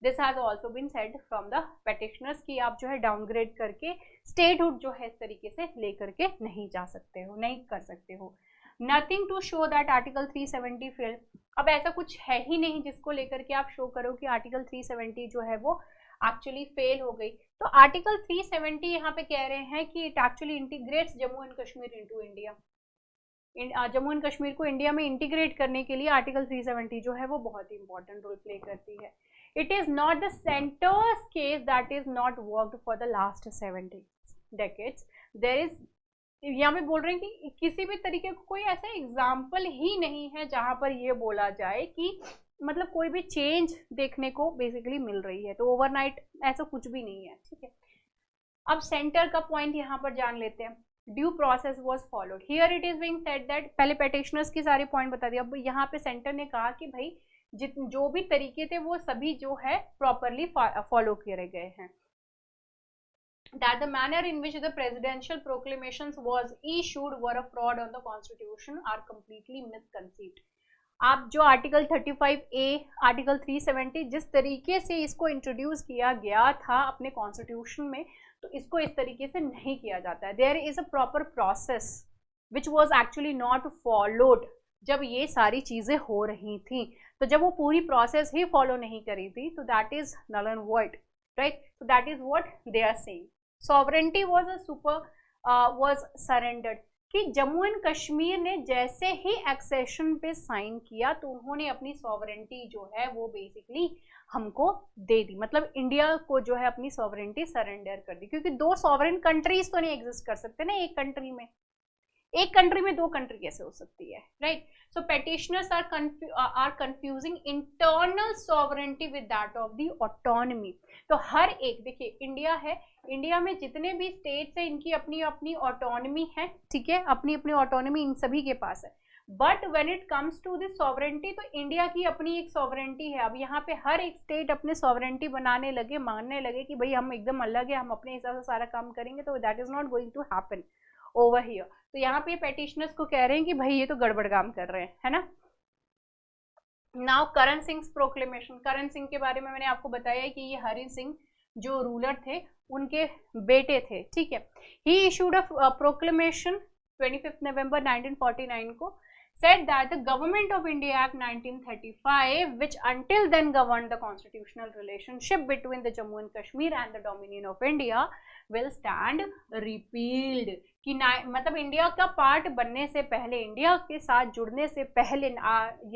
This has also been said from the petitioners कि आप जो है downgrade करके statehood जो है इस तरीके से लेकर के नहीं जा सकते हो, नहीं कर सकते हो। Nothing to show that Article 370 fail. अब ऐसा कुछ है ही नहीं जिसको लेकर के आप शो करो कि आर्टिकल 370 जो है वो एक्चुअली फेल हो गई। तो आर्टिकल 370 यहाँ पे कह रहे हैं कि it actually integrates Jammu and Kashmir into India. Jammu and Kashmir को इंडिया में इंटीग्रेट करने के लिए आर्टिकल 370 जो है वो बहुत ही इंपॉर्टेंट रोल प्ले करती है। It is not the centre's case that is not worked for the last 70 decades. There is, यहाँ पे बोल रहे हैं कि किसी भी तरीके का कोई ऐसा एग्जाम्पल ही नहीं है जहां पर ये बोला जाए कि मतलब कोई भी चेंज देखने को बेसिकली मिल रही है। तो ओवरनाइट ऐसा कुछ भी नहीं है, ठीक है। अब सेंटर का पॉइंट यहाँ पर जान लेते हैं। Due process was followed, here it is being said that, पहले पेटिशनर्स की सारे पॉइंट बता दिया। अब यहाँ पे सेंटर ने कहा कि भाई जो भी तरीके थे वो सभी जो है प्रॉपरली फॉलो किए गए हैं। That the manner in which the presidential proclamations was issued were a fraud on the constitution are completely misconceived। आप जो आर्टिकल 35A, आर्टिकल 370, जिस तरीके से इसको इंट्रोड्यूस किया गया था अपने कॉन्स्टिट्यूशन में, तो इसको इस तरीके से नहीं किया जाता है. There is a proper process which was actually not followed जब ये सारी चीजें हो रही थी. तो जब वो पूरी प्रोसेस ही फॉलो नहीं करी थी, तो that is null and void, right. So that is what they are saying. Sovereignty was surrendered, कि जम्मू एंड कश्मीर ने जैसे ही एक्सेशन पे साइन किया तो उन्होंने अपनी सॉवरेंटी जो है वो बेसिकली हमको दे दी. मतलब इंडिया को जो है अपनी सॉवरेंटी सरेंडर कर दी, क्योंकि दो सॉवरेन कंट्रीज तो नहीं एग्जिस्ट कर सकते ना एक कंट्री में. एक कंट्री में दो कंट्री कैसे हो सकती है, right. So petitioners are confusing internal sovereignty with that of the autonomy. तो हर एक, देखिए इंडिया है, इंडिया में जितने भी स्टेट्स हैं इनकी अपनी अपनी ऑटोनॉमी है, ठीक है, अपनी अपनी ऑटोनॉमी इन सभी के पास है. But when it comes to this sovereignty, तो इंडिया की अपनी एक सॉवरेंटी है. अब यहाँ पे हर एक स्टेट अपने सॉवरेंटी बनाने लगे, मानने लगे कि भाई हम एकदम अलग है, हम अपने हिसाब से सारा काम करेंगे, तो that is not going to happen over here. तो यहाँ पे पेटिशनर्स को कह रहे हैं कि भाई ये तो गड़बड़ काम कर रहे हैं, है ना. Now Karan Singh proclamation. करण सिंह के बारे में मैंने आपको बताया है कि ये हरि सिंह जो रूलर थे उनके बेटे थे, ठीक है. ही इशूड अ प्रोक्लेमेशन 25 नवंबर 1949 को, said that the Government of India Act 1935, which until then governed the constitutional relationship between the Jammu and Kashmir and the Dominion of India, will stand repealed. कि मतलब India का part बनने से पहले, India के साथ जुड़ने से पहले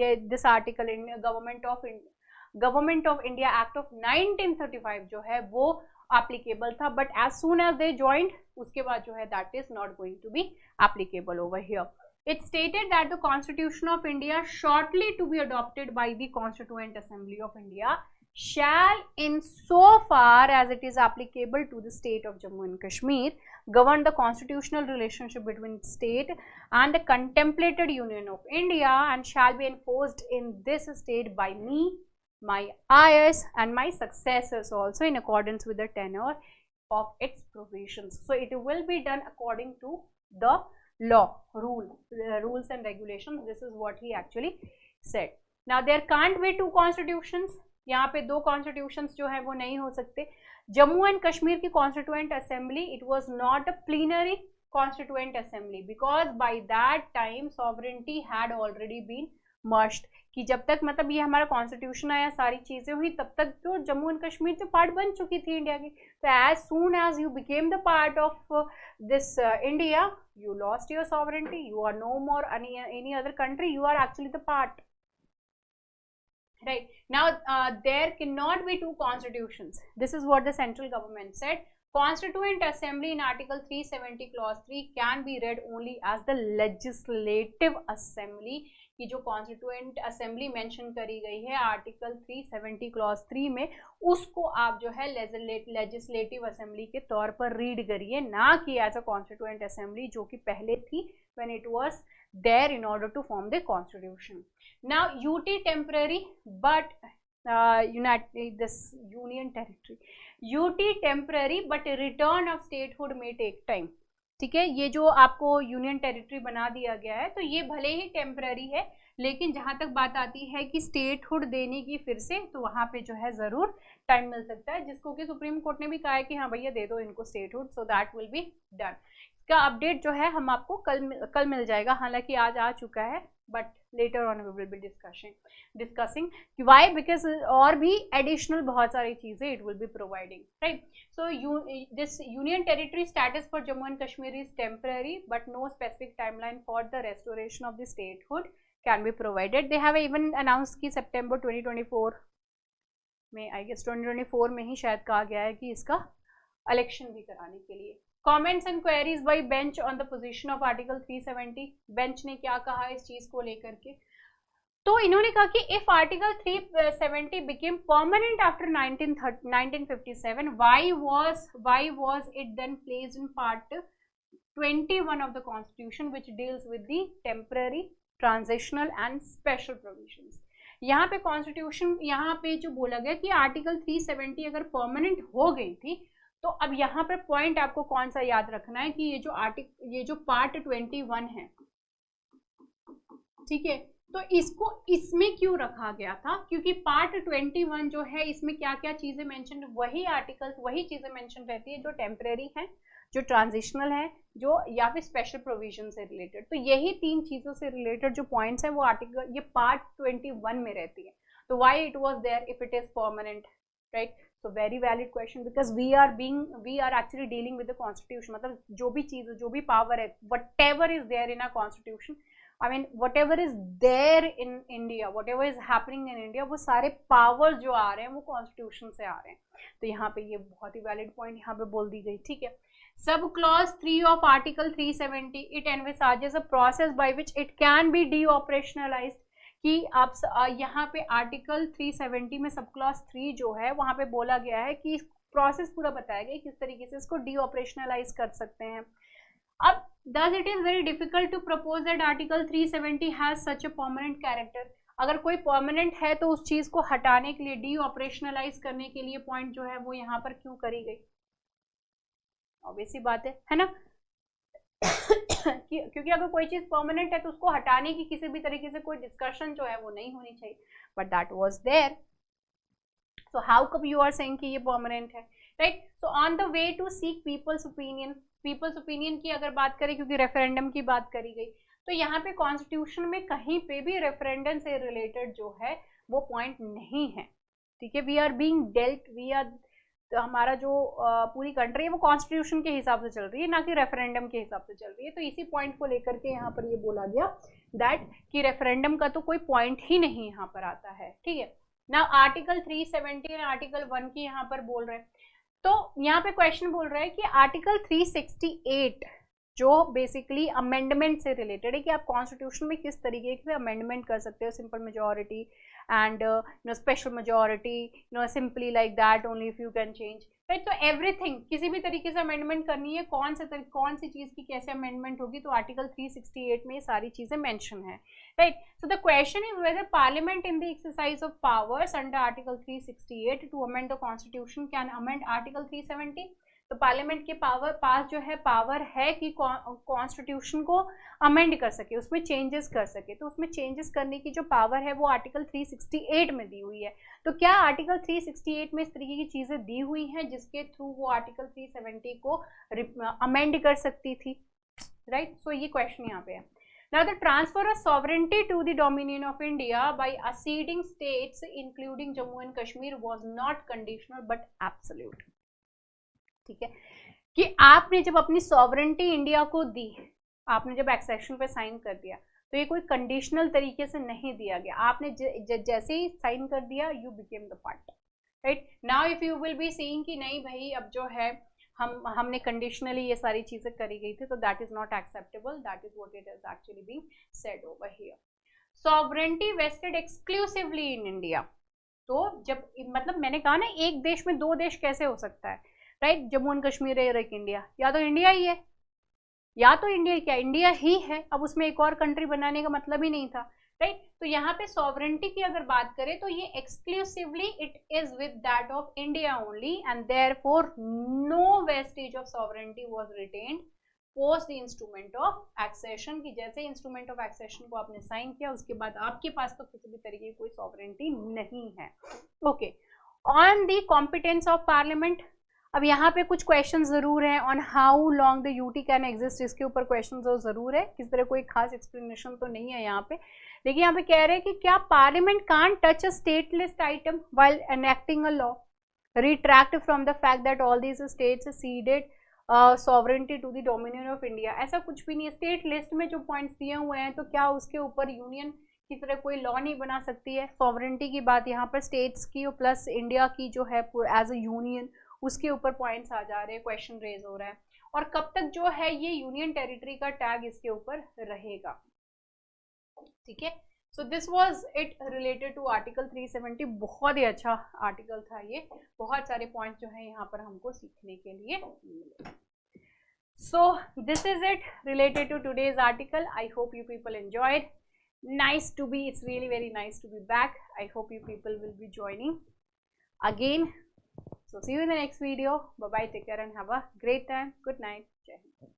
ये this article Government of India Act of 1935 जो है वो एप्लीकेबल था. But as soon as they joined, उसके बाद जो है that is not going to be applicable over here. It stated that the Constitution of India, shortly to be adopted by the Constituent Assembly of India, shall, in so far as it is applicable to the state of Jammu and Kashmir, govern the constitutional relationship between the state and the contemplated Union of India, and shall be enforced in this state by me, my heirs, and my successors also, in accordance with the tenor of its provisions. So it will be done according to the law, rules and regulations. This is what he actually said. Now there can't be two constitutions. यहाँ पे दो constitutions जो है वो नहीं हो सकते. Jammu and Kashmir की constituent assembly, it was not a plenary constituent assembly, because by that time sovereignty had already been merged. कि जब तक मतलब ये हमारा कॉन्स्टिट्यूशन आया, सारी चीजें हुई, तब तक तो जम्मू एंड कश्मीर तो पार्ट बन चुकी थी इंडिया की. तो as soon as you became the part of this India, you lost your sovereignty, you are no more any other country, you are actually the part, right. Now there cannot be two constitutions. This is what the central government said. Constituent Assembly in Article 370 Clause 3 can be read only as the legislative assembly. कि जो constituent assembly mention करी गई है article 370 clause 3 में, उसको आप जो है लेजिस्लेटिव असेंबली के तौर पर रीड करिए, ना कि एज अ कॉन्स्टिट्यूएंट असेंबली जो कि पहले थी when it was there in order to form the constitution. Now UT temporary but this union territory, UT temporary but return of statehood में टेक टाइम. ठीक है, ये जो आपको यूनियन टेरिटरी बना दिया गया है, तो ये भले ही टेम्पररी है, लेकिन जहां तक बात आती है कि स्टेटहुड देने की फिर से, तो वहां पे जो है जरूर टाइम मिल सकता है, जिसको कि सुप्रीम कोर्ट ने भी कहा है कि हाँ भैया दे दो इनको statehood, so that will be done. इसका अपडेट जो है हम आपको कल मिल जाएगा, हालांकि आज आ चुका है, but later on we will be discussing why, because और भी एडिशनल बहुत सारी चीजें it will be providing, right. So this union territory status for Jammu and Kashmir is temporary, but no specific timeline for the restoration of the statehood can be provided. They have even announced कि September 2024 में, I guess 2024 में ही शायद कहा गया है कि इसका election भी कराने के लिए. Comments and queries by bench on the position of Article 370. bench ने क्या कहा इस चीज को लेकर के? तो इन्होंने कहा कि if article 370 became permanent after 1957, why was it then placed in part 21 of the constitution which deals with the temporary, transitional and special provisions. यहाँ पे कॉन्स्टिट्यूशन, यहाँ पे जो बोला गया कि आर्टिकल 370 अगर परमानेंट हो गई थी, तो अब यहाँ पर पॉइंट आपको कौन सा याद रखना है कि ये जो पार्ट 21 है, ठीक है, तो इसको इसमें क्यों रखा गया था, क्योंकि पार्ट 21 जो है इसमें क्या क्या चीजें मेंशन, वही आर्टिकल्स वही चीजें मेंशन रहती है जो टेम्परेरी है, जो ट्रांजिशनल है, जो या फिर स्पेशल प्रोविजन से रिलेटेड। तो यही 3 चीजों से रिलेटेड जो पॉइंट्स है वो आर्टिकल ये पार्ट 21 में रहती है। तो why it was there if it is permanent, right? So very valid question, because we are actually dealing with the constitution. मतलब जो भी चीज, जो भी पावर है, whatever is there in our constitution, I mean whatever is there in India, whatever is happening in India, वो सारे power जो आ रहे हैं वो कॉन्स्टिट्यूशन से आ रहे हैं। तो यहाँ पे ये बहुत ही वैलिड पॉइंट यहाँ पे बोल दी गई, ठीक है। Sub clause 3 of article 370 it envisages a process by which it can be deoperationalised, कि आप यहाँ पे आर्टिकल 370 में सब क्लॉज 3 जो है वहां पे बोला गया है कि प्रोसेस पूरा बताया गया किस तरीके से इसको डी ऑपरेशनलाइज कर सकते हैं। अब thus it is very difficult to propose that article 370 has such a permanent character। अगर कोई परमानेंट है तो उस चीज को हटाने के लिए, डी ऑपरेशनलाइज करने के लिए पॉइंट जो है वो यहाँ पर क्यों करी गई? ऑब्वियस सी बात है ना? क्योंकि अगर कोई चीज परमानेंट है तो उसको हटाने की किसी भी तरीके से कोई डिस्कशन जो है वो नहीं होनी चाहिए, but that was there. So how come you are saying कि ये परमानेंट है, right? So on the way to seek people's opinion, people's opinion की अगर बात करें, क्योंकि रेफरेंडम की बात करी गई, तो यहाँ पे कॉन्स्टिट्यूशन में कहीं पे भी रेफरेंडम से रिलेटेड जो है वो पॉइंट नहीं है, ठीक है। We are being dealt, we are, तो हमारा जो पूरी कंट्री है वो कॉन्स्टिट्यूशन के हिसाब से चल रही है, ना कि रेफरेंडम के हिसाब से चल रही है। तो इसी पॉइंट को लेकर के यहाँ पर ये बोला गया दैट कि रेफरेंडम का तो कोई पॉइंट ही नहीं यहाँ पर आता है, ठीक है ना। आर्टिकल 370 और आर्टिकल 1 की यहाँ पर बोल रहे हैं, तो यहाँ पे क्वेश्चन बोल रहा है कि आर्टिकल 368 जो बेसिकली अमेंडमेंट से रिलेटेड है, कि आप कॉन्स्टिट्यूशन में किस तरीके से अमेंडमेंट कर सकते हो, simple majority and special majority, simply like that only if you can change, right? तो एवरीथिंग, किसी भी तरीके से अमेंडमेंट करनी है, कौन सी चीज की कैसे अमेंडमेंट होगी, तो आर्टिकल 368 में ये सारी चीजें मेंशन है, right? So the question is whether parliament in the exercise of powers under article 368 to amend the constitution can amend article 370। तो पार्लियामेंट के पास जो है पावर है कि कॉन्स्टिट्यूशन को अमेंड कर सके, उसमें चेंजेस कर सके। तो उसमें चेंजेस करने की जो पावर है वो आर्टिकल 368 में दी हुई है। तो क्या आर्टिकल 368 में इस तरीके की चीजें दी हुई हैं जिसके थ्रू वो आर्टिकल 370 को अमेंड कर सकती थी, राइट? सो ये क्वेश्चन यहाँ पे है। Now the transfer of sovereignty to the dominion of India by acceding states including Jammu and Kashmir was not conditional but absolute, ठीक है। कि आपने जब अपनी सॉवरेंटी इंडिया को दी, आपने जब एक्सेशन पे साइन कर दिया, तो ये कोई कंडीशनल तरीके से नहीं दिया गया। आपने जैसे ही साइन कर दिया you became the part, right? Now if you will be seeing कि नहीं भाई अब जो है हमने कंडीशनली ये सारी चीजें करी गई थी, तो that is not acceptable, that is what it is actually being said over here. Sovereignty vested exclusively in India. तो जब, मतलब मैंने कहा ना, एक देश में 2 देश कैसे हो सकता है, राइट? जम्मू एंड कश्मीर है और एक इंडिया, या तो इंडिया ही है या तो इंडिया, क्या इंडिया ही है, अब उसमें एक और कंट्री बनाने का मतलब ही नहीं था, राइट? तो यहाँ पे सॉवरेंटी की अगर बात करें तो ये exclusively it is with that of India only and therefore no wastage of sovereignty was retained post the instrument of accession. की जैसे इंस्ट्रूमेंट ऑफ एक्सेशन को आपने साइन किया उसके बाद आपके पास तो किसी भी तरीके की कोई सॉवरेंटी नहीं है, okay. On the competence of parliament, अब यहाँ पे कुछ क्वेश्चन जरूर हैं on how long the UT can exist, इसके ऊपर क्वेश्चन जरूर है, किस तरह कोई खास एक्सप्लेनेशन तो नहीं है यहाँ पे। लेकिन यहाँ पे कह रहे हैं कि क्या parliament can't touch a state list item while enacting a law, retract from the fact that all these states ceded sovereignty to the dominion of India. ऐसा कुछ भी नहीं है। स्टेट लिस्ट में जो पॉइंट्स दिए हुए हैं तो क्या उसके ऊपर यूनियन की तरह कोई लॉ नहीं बना सकती है? सॉवरेंटी की बात यहाँ पर स्टेट्स की और प्लस इंडिया की जो है एज अ यूनियन, उसके ऊपर पॉइंट्स आ जा रहे हैं, क्वेश्चन रेज हो रहा है। और कब तक जो है ये यूनियन टेरिटरी का टैग इसके ऊपर रहेगा, ठीक है। So this was it related to article 370। बहुत ही अच्छा आर्टिकल था ये, बहुत सारे पॉइंट्स जो है यहाँ पर हमको सीखने के लिए मिले। So this is it related to today's article. I hope you people enjoyed. Nice to be, it's really very nice to be back. I hope you people will be joining again. So see you in the next video. Bye bye, take care and have a great time. Good night. Jai Hind.